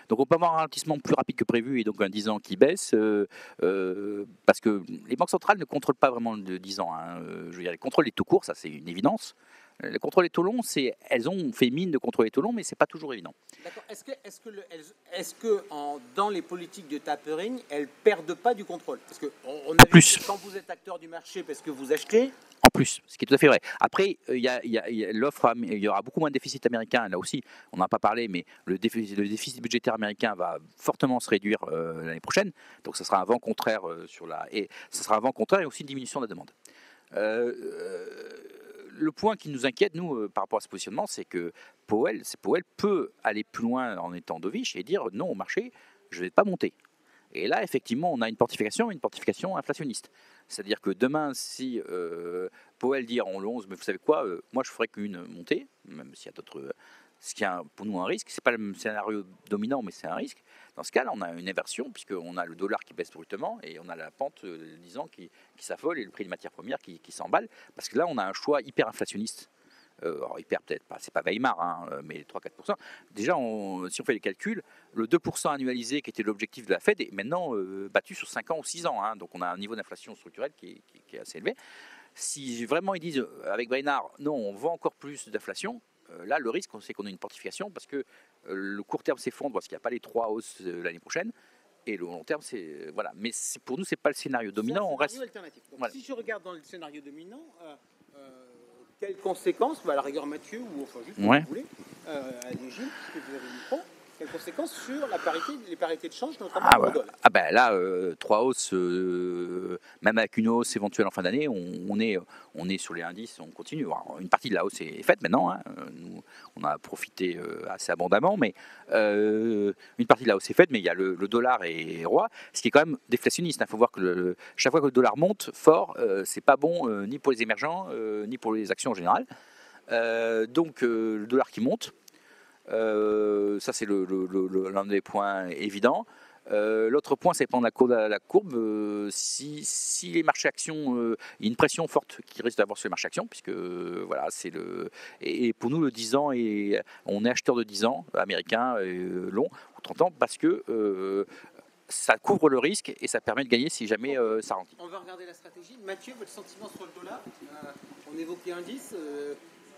Donc on peut avoir un ralentissement plus rapide que prévu et donc un 10 ans qui baisse, parce que les banques centrales ne contrôlent pas vraiment le 10 ans. Je veux dire, elles contrôlent les taux courts, ça c'est une évidence. Le contrôle des taux longs, elles ont fait mine de contrôler les taux longs, mais c'est pas toujours évident. D'accord. Est-ce que dans les politiques de tapering, elles perdent pas du contrôle? Parce que on a Plus. vu que quand vous êtes acteur du marché parce que vous achetez. En plus, ce qui est tout à fait vrai. Après, il y a l'offre, il y aura beaucoup moins de déficit américain. Là aussi, on n'en a pas parlé, mais le déficit budgétaire américain va fortement se réduire l'année prochaine. Donc, ça sera un vent contraire et ça sera un vent contraire et aussi une diminution de la demande. Le point qui nous inquiète, nous, par rapport à ce positionnement, c'est que Powell peut aller plus loin en étant dovish et dire non au marché, je ne vais pas monter. Et là, effectivement, on a une portification inflationniste. C'est-à-dire que demain, si Powell dit en le 11, mais vous savez quoi, moi je ferai qu'une montée, même s'il y a d'autres. Ce qui est pour nous un risque, ce n'est pas le scénario dominant, mais c'est un risque. Dans ce cas-là, on a une inversion, puisqu'on a le dollar qui baisse brutalement et on a la pente 10 ans qui s'affole et le prix des matières premières qui s'emballe. Parce que là, on a un choix hyper inflationniste. Alors hyper peut-être pas, c'est pas Weimar, hein, mais 3-4%. Déjà, si on fait les calculs, le 2% annualisé qui était l'objectif de la Fed est maintenant battu sur 5 ans ou 6 ans. Hein, donc on a un niveau d'inflation structurelle qui est assez élevé. Si vraiment ils disent avec Weimar, non, on vend encore plus d'inflation, là le risque c'est qu'on ait une portification parce que le court terme s'effondre parce qu'il n'y a pas les 3 hausses l'année prochaine. Et le long terme, c'est voilà. Mais pour nous, c'est pas le scénario dominant. C'est un scénario alternatif. Donc, voilà. Si je regarde dans le scénario dominant, quelles conséquences, à la rigueur Mathieu, ou enfin juste comme vous voulez, allez Gilles, puisque vous avez le micro, quelles conséquences sur les parités de change, notamment au dollar? Ah ben là, 3 hausses, même avec une hausse éventuelle en fin d'année, on est sur les indices, on continue. Alors, une partie de la hausse est faite maintenant, hein. Nous, on a profité assez abondamment, mais une partie de la hausse est faite, mais il y a le dollar est roi, ce qui est quand même déflationniste. Il faut voir que chaque fois que le dollar monte fort, c'est pas bon ni pour les émergents, ni pour les actions en général. Donc le dollar qui monte, ça c'est l'un des points évidents. L'autre point, c'est prendre la courbe. Si les marchés actions, il y a une pression forte qui risque d'avoir sur les marchés actions, puisque voilà, c'est et pour nous le 10 ans on est acheteur de 10 ans américain long ou 30 ans parce que ça couvre le risque et ça permet de gagner si jamais ça rentre. On va regarder la stratégie. Mathieu, votre sentiment sur le dollar? On évoquait un 10.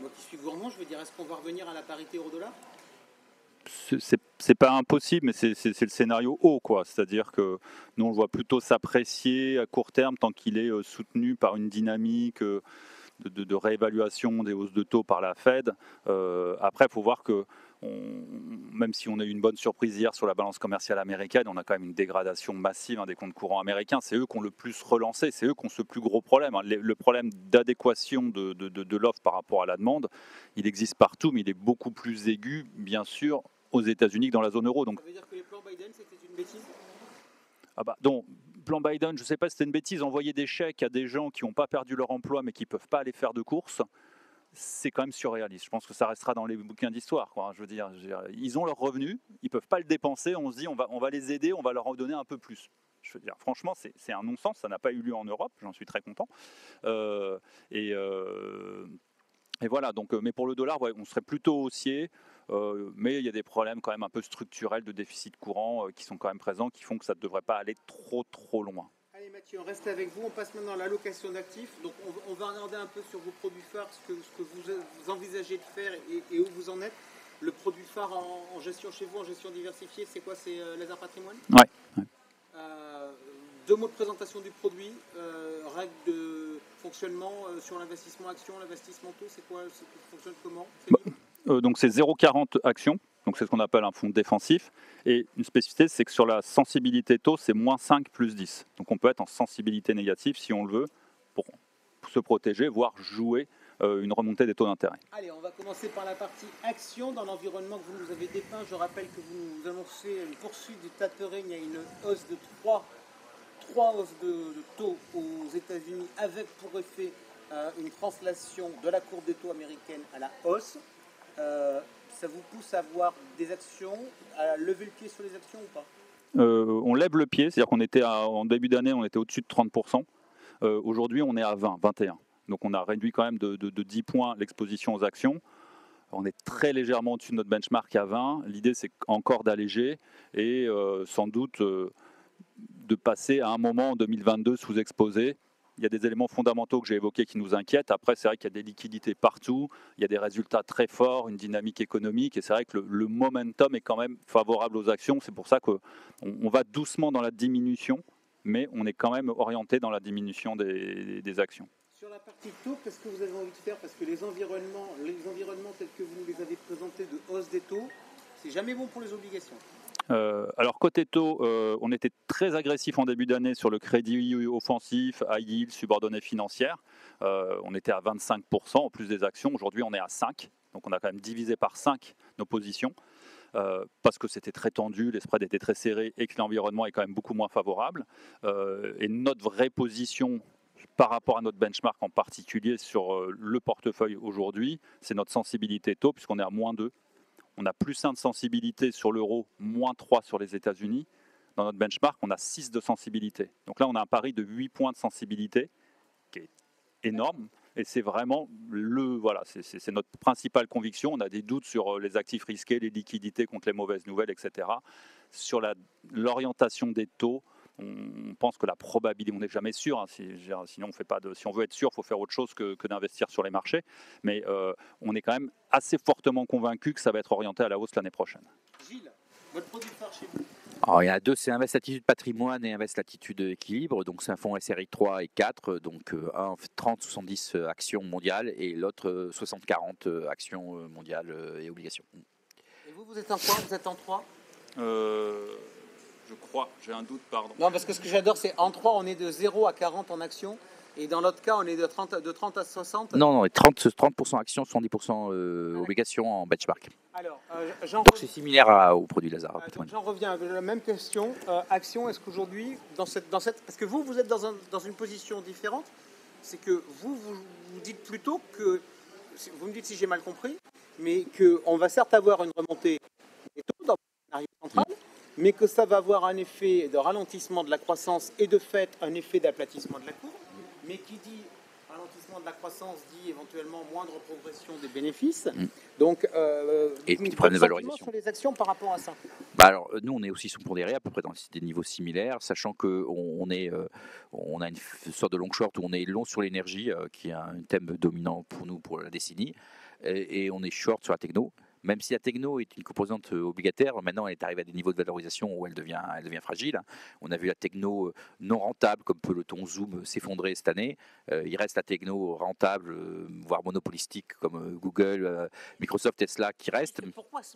Moi qui suis gourmand, je veux dire, est-ce qu'on va revenir à la parité euro-dollar? C'est pas impossible, mais c'est le scénario haut, quoi. C'est-à-dire que nous, on le voit plutôt s'apprécier à court terme tant qu'il est soutenu par une dynamique de réévaluation des hausses de taux par la Fed. Après, il faut voir que même si on a eu une bonne surprise hier sur la balance commerciale américaine, on a quand même une dégradation massive des comptes courants américains. C'est eux qui ont le plus relancé, c'est eux qui ont ce plus gros problème. Le problème d'adéquation de l'offre par rapport à la demande, il existe partout, mais il est beaucoup plus aigu, bien sûr, aux États-Unis que dans la zone euro. Donc, ça veut dire que les plans Biden, c'était une bêtise? Donc, plan Biden, je ne sais pas si c'était une bêtise, envoyer des chèques à des gens qui n'ont pas perdu leur emploi mais qui ne peuvent pas aller faire de courses, c'est quand même surréaliste. Je pense que ça restera dans les bouquins d'histoire, quoi. Je veux dire, ils ont leur revenu, ils ne peuvent pas le dépenser, on se dit on va les aider, on va leur en donner un peu plus. Je veux dire, franchement, c'est un non-sens, ça n'a pas eu lieu en Europe, j'en suis très content. Et voilà, donc, mais pour le dollar, on serait plutôt haussier. Mais il y a des problèmes quand même un peu structurels de déficit courant qui sont quand même présents, qui font que ça ne devrait pas aller trop loin. Allez Mathieu, on reste avec vous, on passe maintenant à l'allocation d'actifs. Donc on va regarder un peu sur vos produits phares, ce que vous envisagez de faire et où vous en êtes. Le produit phare en gestion chez vous, en gestion diversifiée, c'est quoi? C'est Lazare Patrimoine? Ouais. 2 mots de présentation du produit, règles de fonctionnement sur l'investissement action, l'investissement taux, c'est quoi? Ça fonctionne comment? Donc c'est 0,40 actions, donc c'est ce qu'on appelle un fonds défensif. Et une spécificité, c'est que sur la sensibilité taux, c'est -5 plus 10. Donc on peut être en sensibilité négative si on le veut pour se protéger, voire jouer une remontée des taux d'intérêt. Allez, on va commencer par la partie action dans l'environnement que vous nous avez dépeint. Je rappelle que vous nous annoncez une poursuite du tapering. Il y a une hausse de 3 hausses de taux aux États-Unis avec pour effet une translation de la courbe des taux américaine à la hausse. Ça vous pousse à voir des actions, à lever le pied sur les actions ou pas? On lève le pied, c'est-à-dire qu'on était en début d'année, on était au-dessus de 30%. Aujourd'hui, on est à 21. Donc on a réduit quand même de 10 points l'exposition aux actions. On est très légèrement au-dessus de notre benchmark à 20. L'idée, c'est encore d'alléger et sans doute de passer à un moment en 2022 sous-exposé il y a des éléments fondamentaux que j'ai évoqués qui nous inquiètent. Après, c'est vrai qu'il y a des liquidités partout, il y a des résultats très forts, une dynamique économique, et c'est vrai que le momentum est quand même favorable aux actions. C'est pour ça qu'on va doucement dans la diminution, mais on est quand même orienté dans la diminution des actions. Sur la partie taux, qu'est-ce que vous avez envie de faire? Parce que les environnements tels que vous les avez présentés de hausse des taux, c'est jamais bon pour les obligations. Alors côté taux, on était très agressif en début d'année sur le crédit offensif, high yield, subordonnée financière. On était à 25% en plus des actions. Aujourd'hui, on est à 5%. Donc on a quand même divisé par 5 nos positions. Parce que c'était très tendu, les spreads étaient très serrés et que l'environnement est quand même beaucoup moins favorable. Et notre vraie position par rapport à notre benchmark en particulier sur le portefeuille aujourd'hui, c'est notre sensibilité taux puisqu'on est à -2. On a +1 de sensibilité sur l'euro, -3 sur les États-Unis. Dans notre benchmark, on a 6 de sensibilité. Donc là, on a un pari de 8 points de sensibilité qui est énorme. Et c'est vraiment c'est notre principale conviction. On a des doutes sur les actifs risqués, les liquidités contre les mauvaises nouvelles, etc. Sur l'orientation des taux, on pense que la probabilité, on n'est jamais sûr, hein, sinon on fait pas si on veut être sûr, il faut faire autre chose que d'investir sur les marchés. Mais on est quand même assez fortement convaincu que ça va être orienté à la hausse l'année prochaine. Gilles, votre produit phare chez vous? Alors, il y en a deux, c'est Invest Latitude Patrimoine et Invest Latitude Équilibre. Donc c'est un fonds SRI 3 et 4, donc un 30-70 actions mondiales et l'autre 60-40 actions mondiales et obligations. Et vous êtes en quoi? Vous êtes en 3? Je crois, j'ai un doute, pardon. Non, parce que ce que j'adore, c'est en 3, on est de 0 à 40 en actions. Et dans l'autre cas, on est de 30 à 60. Non, 30% actions, 70% obligations en benchmark. Alors, donc c'est similaire au produit Lazare. J'en reviens à la même question. Action, est-ce qu'aujourd'hui, parce que vous êtes dans une position différente, c'est que vous dites plutôt que, vous me dites si j'ai mal compris, mais qu'on va certes avoir une remontée des taux dans le scénario central, mais que ça va avoir un effet de ralentissement de la croissance et de fait un effet d'aplatissement de la courbe. Mais qui dit ralentissement de la croissance dit éventuellement moindre progression des bénéfices. Donc, et puis problème de valorisation sur les actions par rapport à ça. Alors, nous, on est aussi pondéré à peu près dans des niveaux similaires, sachant qu'on a une sorte de long short où on est long sur l'énergie, qui est un thème dominant pour nous pour la décennie, et on est short sur la techno. Même si la techno est une composante obligataire, maintenant elle est arrivée à des niveaux de valorisation où elle devient fragile. On a vu la techno non rentable, comme peloton Zoom, s'effondrer cette année. Il reste la techno rentable, voire monopolistique, comme Google, Microsoft, Tesla, qui reste.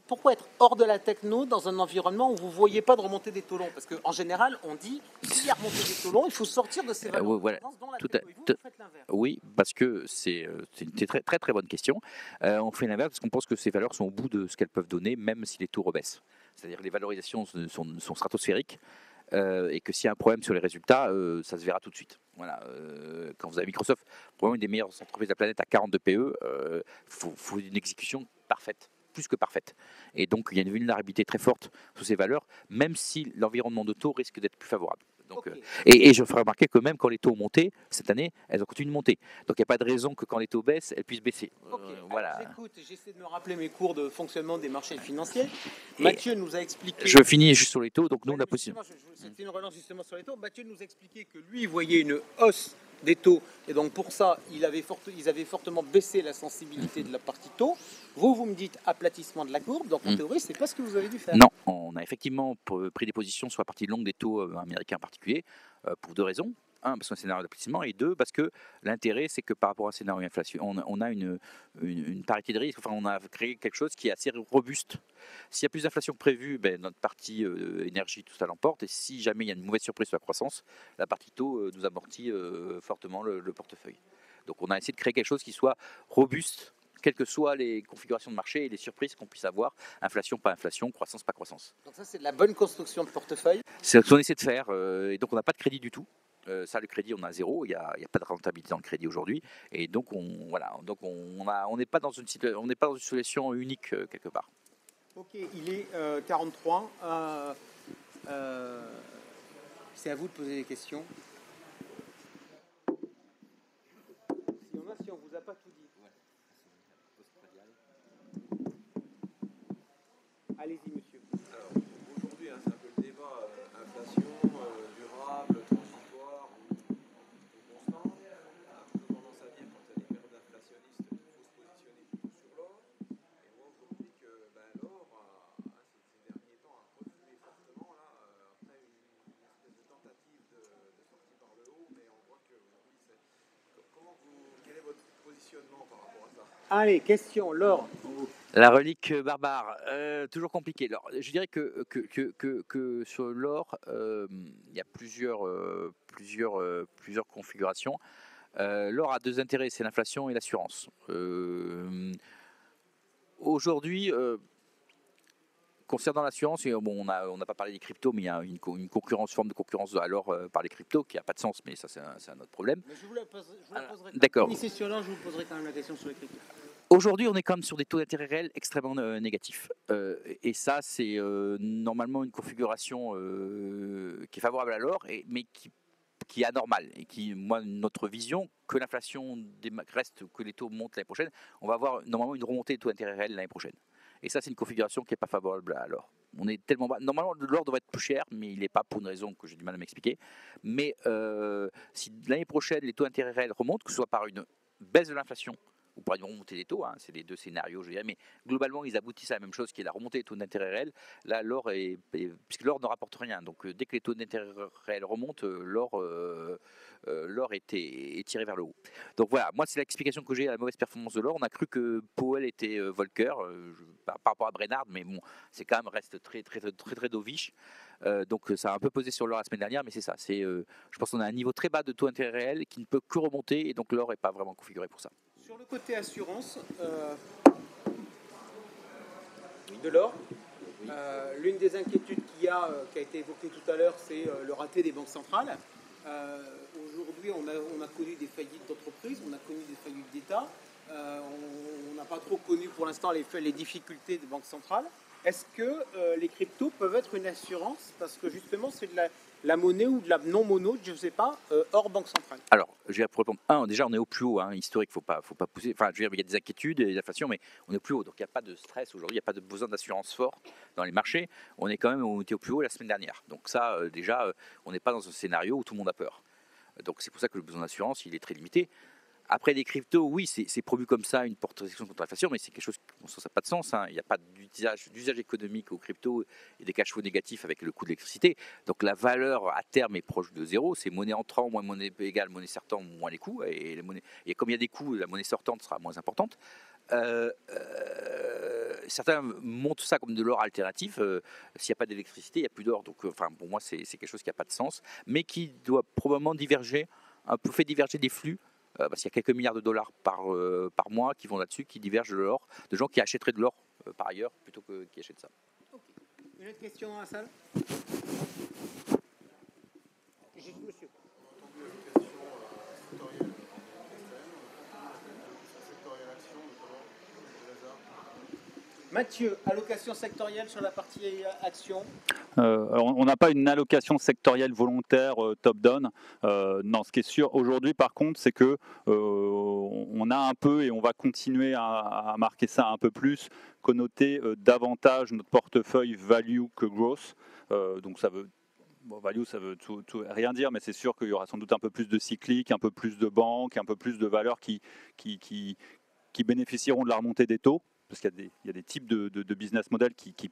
Pourquoi être hors de la techno dans un environnement où vous ne voyez pas de remontée des taux longs? Parce qu'en général, on dit s'il y a remontée des taux longs, il faut sortir de ces valeurs voilà. dans la techno. Vous faites l'inverse. Oui, parce que c'est une très, très très bonne question. On fait l'inverse parce qu'on pense que ces valeurs sont au bout de ce qu'elles peuvent donner, même si les taux rebaissent. C'est-à-dire que les valorisations sont stratosphériques et que s'il y a un problème sur les résultats, ça se verra tout de suite. Voilà. Quand vous avez Microsoft, probablement une des meilleures entreprises de la planète à 42 PE, faut une exécution parfaite, plus que parfaite. Et donc il y a une vulnérabilité très forte sur ces valeurs, même si l'environnement de taux risque d'être plus favorable. Donc, et je ferai remarquer que même quand les taux ont monté, cette année, elles ont continué de monter. Donc il n'y a pas de raison que quand les taux baissent, elles puissent baisser. Voilà. J'écoute, j'essaie de me rappeler mes cours de fonctionnement des marchés financiers. Mathieu nous a expliqué... Je finis juste sur les taux, donc nous on a possible. C'était une relance justement sur les taux. Mathieu nous a expliqué que lui, il voyait une hausse des taux, et donc pour ça, ils avaient fortement baissé la sensibilité de la partie taux. Vous me dites aplatissement de la courbe, donc en théorie, c'est pas ce que vous avez dû faire. Non, on a effectivement pris des positions sur la partie longue des taux américains en particulier, pour deux raisons. Un, parce que c'est un scénario d'aplatissement, et deux, parce que l'intérêt, c'est que par rapport à un scénario d'inflation, on a une parité de risque, enfin, on a créé quelque chose qui est assez robuste. S'il y a plus d'inflation que prévu, notre partie énergie, tout ça l'emporte, et si jamais il y a une mauvaise surprise sur la croissance, la partie taux nous amortit fortement le portefeuille. Donc on a essayé de créer quelque chose qui soit robuste, quelles que soient les configurations de marché et les surprises qu'on puisse avoir, inflation, pas inflation, croissance, pas croissance. Donc ça, c'est de la bonne construction de portefeuille. C'est ce qu'on essaie de faire, et donc on n'a pas de crédit du tout. Ça, le crédit, on a zéro. Il n'y a pas de rentabilité dans le crédit aujourd'hui, et donc on n'est pas dans une situation unique quelque part. Ok, il est 43. C'est à vous de poser des questions. Si on vous a pas tout dit. Allez-y, monsieur. Alors, aujourd'hui, c'est un peu le débat inflation, durable, transitoire ou constante. positionnement par rapport à ça? Allez, question, Laure. La relique barbare, toujours compliqué. Alors, je dirais que sur l'or, il y a plusieurs configurations. L'or a deux intérêts, c'est l'inflation et l'assurance. Aujourd'hui, concernant l'assurance, bon, on n'a pas parlé des cryptos, mais il y a une forme de concurrence à l'or par les cryptos qui n'a pas de sens, mais ça c'est un autre problème. Mais je vous la poserai d'accord. Finissez sur l'or, je vous poserai quand même la question sur les cryptos. Aujourd'hui, on est quand même sur des taux d'intérêt réels extrêmement négatifs. Et ça, c'est normalement une configuration qui est favorable à l'or, mais qui est anormale. Et qui, moi, notre vision, que l'inflation reste, que les taux montent l'année prochaine, on va avoir normalement une remontée des taux d'intérêt réels l'année prochaine. Et ça, c'est une configuration qui n'est pas favorable à l'or. On est tellement bas. Normalement, l'or devrait être plus cher, mais il n'est pas pour une raison que j'ai du mal à m'expliquer. Mais si l'année prochaine, les taux d'intérêt réels remontent, que ce soit par une baisse de l'inflation, ou par une remontée des taux, hein, c'est les deux scénarios, je dirais, mais globalement, ils aboutissent à la même chose, qui est la remontée des taux d'intérêt réels. Là, l'or puisque l'or ne rapporte rien, donc dès que les taux d'intérêt réels remontent, l'or est tiré vers le haut. Donc voilà, moi, c'est l'explication que j'ai à la mauvaise performance de l'or. On a cru que Powell était Volcker par rapport à Brainard, mais bon, c'est quand même reste très dovish. Donc ça a un peu pesé sur l'or la semaine dernière, mais c'est ça. Je pense qu'on a un niveau très bas de taux d'intérêt réel qui ne peut que remonter, et donc l'or n'est pas vraiment configuré pour ça. Sur le côté assurance de l'or, l'une des inquiétudes qui a été évoquée tout à l'heure, c'est le raté des banques centrales. Aujourd'hui, on a connu des faillites d'entreprises, on a connu des faillites d'État. On n'a pas trop connu pour l'instant les difficultés des banques centrales. Est-ce que les cryptos peuvent être une assurance parce que justement c'est de la monnaie ou de la non-mono, je ne sais pas, hors banque centrale? Alors, je vais pour répondre. Déjà, on est au plus haut, hein, historique, faut pas pousser. Enfin, je veux dire, il y a des inquiétudes et des inflations, mais on est au plus haut, donc il n'y a pas de stress aujourd'hui, il n'y a pas de besoin d'assurance fort dans les marchés. On était au plus haut la semaine dernière. Donc ça, déjà, on n'est pas dans un scénario où tout le monde a peur. Donc c'est pour ça que le besoin d'assurance, il est très limité. Après, les cryptos, oui, c'est promu comme ça, une protection contre l'inflation, mais c'est quelque chose qui n'a pas de sens. Hein. Il n'y a pas d'usage économique aux cryptos et des cash flows négatifs avec le coût de l'électricité. Donc la valeur à terme est proche de zéro. C'est monnaie entrant, moins monnaie égale, monnaie sortante, moins les coûts. Et comme il y a des coûts, la monnaie sortante sera moins importante. Certains montrent ça comme de l'or alternatif. S'il n'y a pas d'électricité, il n'y a plus d'or. Donc, pour moi, c'est quelque chose qui n'a pas de sens, mais qui doit probablement diverger, fait diverger des flux. Parce qu'il y a quelques milliards de dollars par mois qui vont là-dessus, qui divergent de l'or, de gens qui achèteraient de l'or par ailleurs plutôt que qui achètent ça. Okay. Une autre question dans la salle? Juste monsieur. Mathieu, allocation sectorielle sur la partie action. On n'a pas une allocation sectorielle volontaire top-down. Non, ce qui est sûr aujourd'hui, par contre, c'est que on a un peu, et on va continuer à marquer ça un peu plus, connoter davantage notre portefeuille value que growth. Donc ça veut value, ça veut tout rien dire, mais c'est sûr qu'il y aura sans doute un peu plus de cyclique, un peu plus de banques, un peu plus de valeurs qui bénéficieront de la remontée des taux. Parce qu'il y a des types de business models qui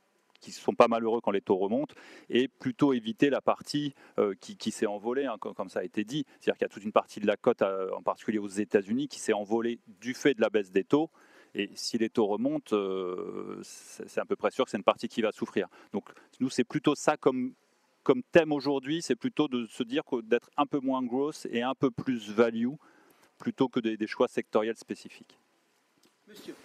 sont pas malheureux quand les taux remontent, et plutôt éviter la partie qui s'est envolée, hein, comme ça a été dit. C'est-à-dire qu'il y a toute une partie de la cote, en particulier aux États-Unis, qui s'est envolée du fait de la baisse des taux. Et si les taux remontent, c'est à peu près sûr que c'est une partie qui va souffrir. Donc nous, c'est plutôt ça comme thème aujourd'hui, c'est plutôt de se dire d'être un peu moins growth et un peu plus value, plutôt que des choix sectoriels spécifiques. Monsieur.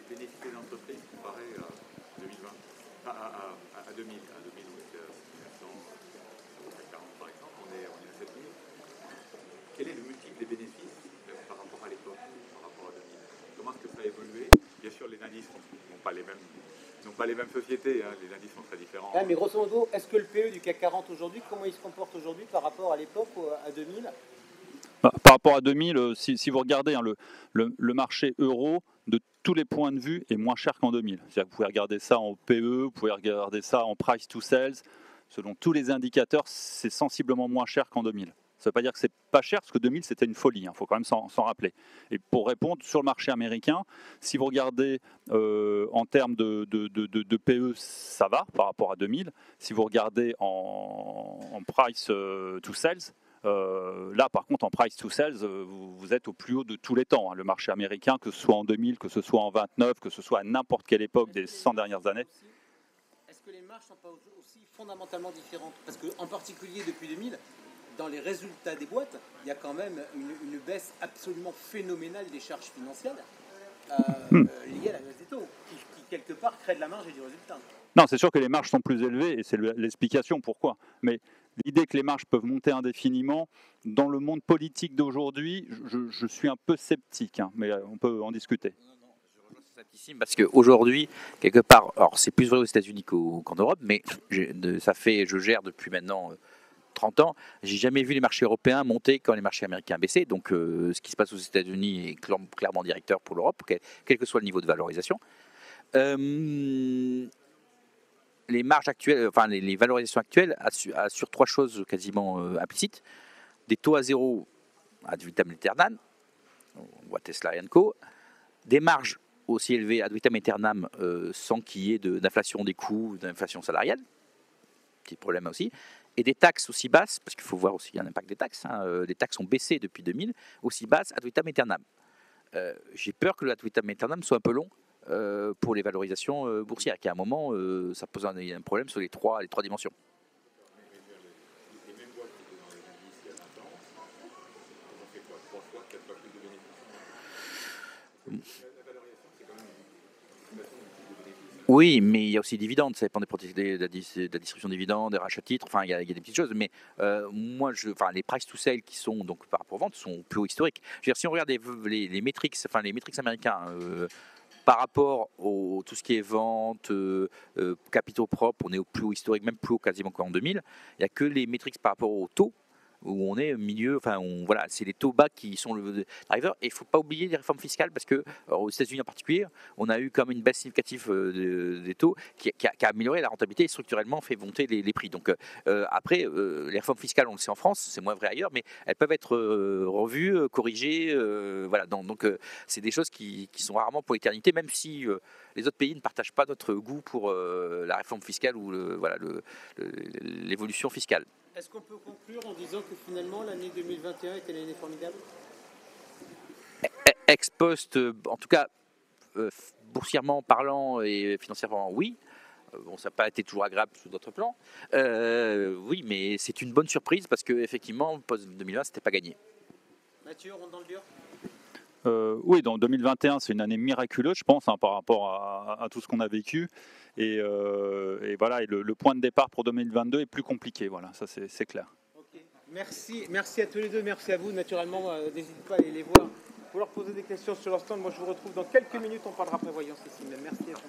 Bénéficier d'entreprise comparé à 2020, à 2000, à 2000 où était 1940 par exemple, on est à 7000. Quel est le multiple des bénéfices par rapport à l'époque, par rapport à 2000? Comment est-ce que ça a évolué? Bien sûr, les indices n'ont pas les mêmes sociétés, hein, les indices sont très différents. Mais grosso modo, est-ce que le PE du CAC 40 aujourd'hui, comment il se comporte aujourd'hui par rapport à l'époque, à 2000? Par rapport à 2000, si vous regardez hein, le marché euro, de tous les points de vue, est moins cher qu'en 2000. C'est-à-dire que vous pouvez regarder ça en PE, vous pouvez regarder ça en price to sales. Selon tous les indicateurs, c'est sensiblement moins cher qu'en 2000. Ça ne veut pas dire que c'est pas cher, parce que 2000 c'était une folie, il faut quand même s'en rappeler. Et pour répondre, sur le marché américain, si vous regardez en termes de PE, ça va par rapport à 2000. Si vous regardez en price to sales, là par contre en price to sales, vous êtes au plus haut de tous les temps. Le marché américain, que ce soit en 2000, que ce soit en 29, que ce soit à n'importe quelle époque des 100 dernières années. Est-ce que les marges ne sont pas aussi fondamentalement différentes? Parce qu'en particulier depuis 2000, dans les résultats des boîtes, il y a quand même une baisse absolument phénoménale des charges financières liées à la baisse des taux, qui quelque part crée de la marge et du résultat. Non, c'est sûr que les marges sont plus élevées, et c'est l'explication pourquoi. Mais l'idée que les marges peuvent monter indéfiniment, dans le monde politique d'aujourd'hui, je suis un peu sceptique, mais on peut en discuter. Parce qu'aujourd'hui, quelque part, alors c'est plus vrai aux États-Unis qu'en Europe, mais je gère depuis maintenant 30 ans, j'ai jamais vu les marchés européens monter quand les marchés américains baissaient. Donc ce qui se passe aux États-Unis est clairement directeur pour l'Europe, quel que soit le niveau de valorisation. Les marges actuelles, enfin les valorisations actuelles assurent trois choses quasiment implicites: des taux à zéro ad vitam aeternam, on voit Tesla et Co, des marges aussi élevées ad vitam aeternam sans qu'il y ait d'inflation des coûts, d'inflation salariale, petit problème aussi, et des taxes aussi basses, parce qu'il faut voir aussi l'impact des taxes, les taxes ont baissé depuis 2000, aussi basses ad vitam aeternam. J'ai peur que le ad vitam aeternam soit un peu long pour les valorisations boursières, qu'à un moment, ça pose un problème sur les trois dimensions. Les mêmes boîtes qui étaient dans les indices il y a 20 ans, on fait quoi, 3 fois, 4 fois plus de bénéfices? La valorisation, c'est quand même une estimation du type de bénéfices. Oui, mais il y a aussi des dividendes, ça dépend de la distribution des dividendes, des rachats de titres, enfin il y a des petites choses, mais les price to sale qui sont donc par rapport aux ventes sont plus haut historiques. Je veux dire, si on regarde les metrics, les metrics américains par rapport à tout ce qui est vente, capitaux propres, on est au plus haut historique, même plus haut quasiment qu'en 2000. Il n'y a que les metrics par rapport au taux où on est au milieu, voilà, c'est les taux bas qui sont le driver. Et il ne faut pas oublier les réformes fiscales, parce que aux États-Unis en particulier, on a eu comme une baisse significative des taux qui a amélioré la rentabilité et structurellement fait monter les prix. Donc après, les réformes fiscales, on le sait en France, c'est moins vrai ailleurs, mais elles peuvent être revues, corrigées. Voilà, donc c'est des choses qui sont rarement pour l'éternité, même si les autres pays ne partagent pas notre goût pour la réforme fiscale ou l'évolution fiscale. Est-ce qu'on peut conclure en disant que finalement l'année 2021 était l'année formidable? Ex post, en tout cas, boursièrement parlant et financièrement, oui. Bon, ça n'a pas été toujours agréable sous d'autres plans. Oui, mais c'est une bonne surprise parce qu'effectivement, post-2020, c'était pas gagné. Mathieu, on rentre dans le dur? Oui, dans 2021, c'est une année miraculeuse, je pense, par rapport à tout ce qu'on a vécu. Et voilà, et le point de départ pour 2022 est plus compliqué. Voilà, ça c'est clair. Okay. Merci à tous les deux, merci à vous. Naturellement, n'hésitez pas à aller les voir pour leur poser des questions sur leur stand. Moi, je vous retrouve dans quelques minutes. On parlera prévoyance ici même. Merci à vous.